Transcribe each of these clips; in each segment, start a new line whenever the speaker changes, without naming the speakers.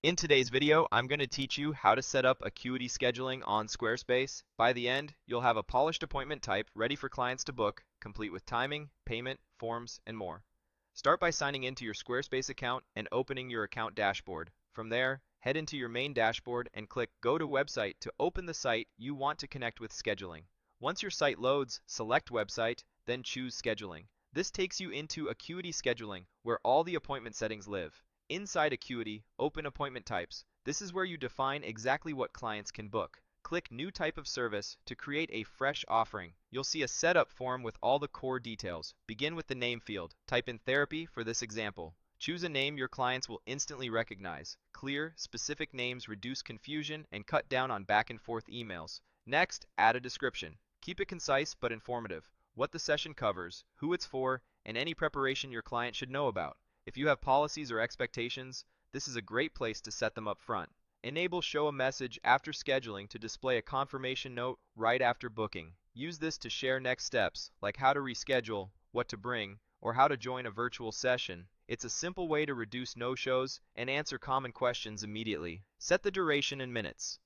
In today's video, I'm going to teach you how to set up Acuity Scheduling on Squarespace. By the end, you'll have a polished appointment type ready for clients to book, complete with timing, payment, forms, and more. Start by signing into your Squarespace account and opening your account dashboard. From there, head into your main dashboard and click Go to Website to open the site you want to connect with scheduling. Once your site loads, select Website, then choose Scheduling. This takes you into Acuity Scheduling, where all the appointment settings live. Inside Acuity, open Appointment Types. This is where you define exactly what clients can book. Click New Type of Service to create a fresh offering. You'll see a setup form with all the core details. Begin with the name field. Type in therapy for this example. Choose a name your clients will instantly recognize. Clear, specific names reduce confusion and cut down on back and forth emails. Next, add a description. Keep it concise but informative. What the session covers, who it's for, and any preparation your client should know about. If you have policies or expectations, this is a great place to set them up front. Enable Show a Message after scheduling to display a confirmation note right after booking. Use this to share next steps, like how to reschedule, what to bring, or how to join a virtual session. It's a simple way to reduce no-shows and answer common questions immediately. Set the duration in minutes.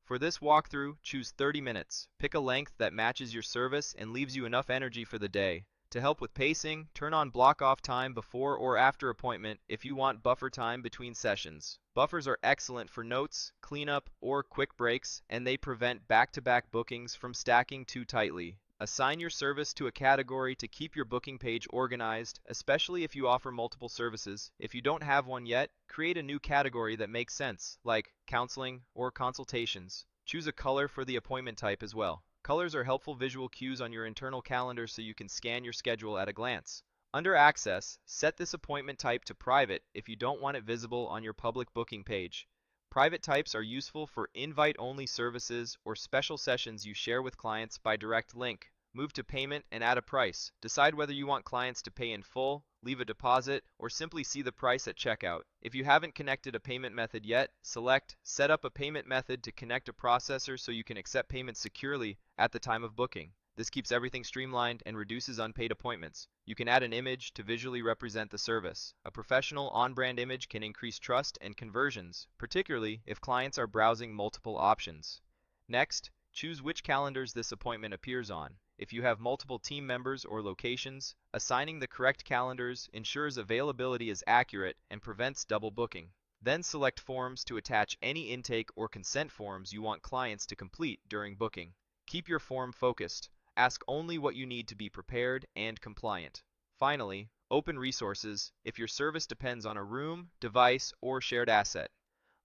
For this walkthrough, choose 30 minutes. Pick a length that matches your service and leaves you enough energy for the day. To help with pacing, turn on block-off time before or after appointment if you want buffer time between sessions. Buffers are excellent for notes, cleanup, or quick breaks, and they prevent back-to-back bookings from stacking too tightly. Assign your service to a category to keep your booking page organized, especially if you offer multiple services. If you don't have one yet, create a new category that makes sense, like counseling or consultations. Choose a color for the appointment type as well. Colors are helpful visual cues on your internal calendar so you can scan your schedule at a glance. Under Access, set this appointment type to private if you don't want it visible on your public booking page. Private types are useful for invite-only services or special sessions you share with clients by direct link. Move to payment and add a price. Decide whether you want clients to pay in full, leave a deposit, or simply see the price at checkout. If you haven't connected a payment method yet, select Set up a payment method to connect a processor so you can accept payments securely at the time of booking. This keeps everything streamlined and reduces unpaid appointments. You can add an image to visually represent the service. A professional on-brand image can increase trust and conversions, particularly if clients are browsing multiple options. Next, choose which calendars this appointment appears on. If you have multiple team members or locations, assigning the correct calendars ensures availability is accurate and prevents double booking. Then select Forms to attach any intake or consent forms you want clients to complete during booking. Keep your form focused. Ask only what you need to be prepared and compliant. Finally, open resources if your service depends on a room, device, or shared asset.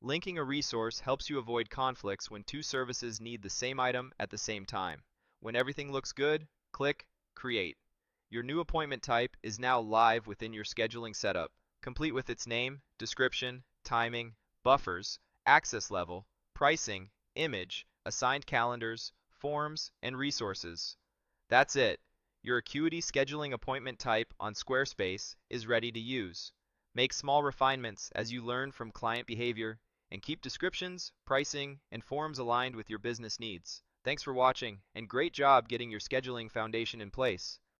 Linking a resource helps you avoid conflicts when two services need the same item at the same time. When everything looks good, click Create. Your new appointment type is now live within your scheduling setup, complete with its name, description, timing, buffers, access level, pricing, image, assigned calendars, forms, and resources. That's it. Your Acuity Scheduling appointment type on Squarespace is ready to use. Make small refinements as you learn from client behavior, and keep descriptions, pricing, and forms aligned with your business needs. Thanks for watching, and great job getting your scheduling foundation in place.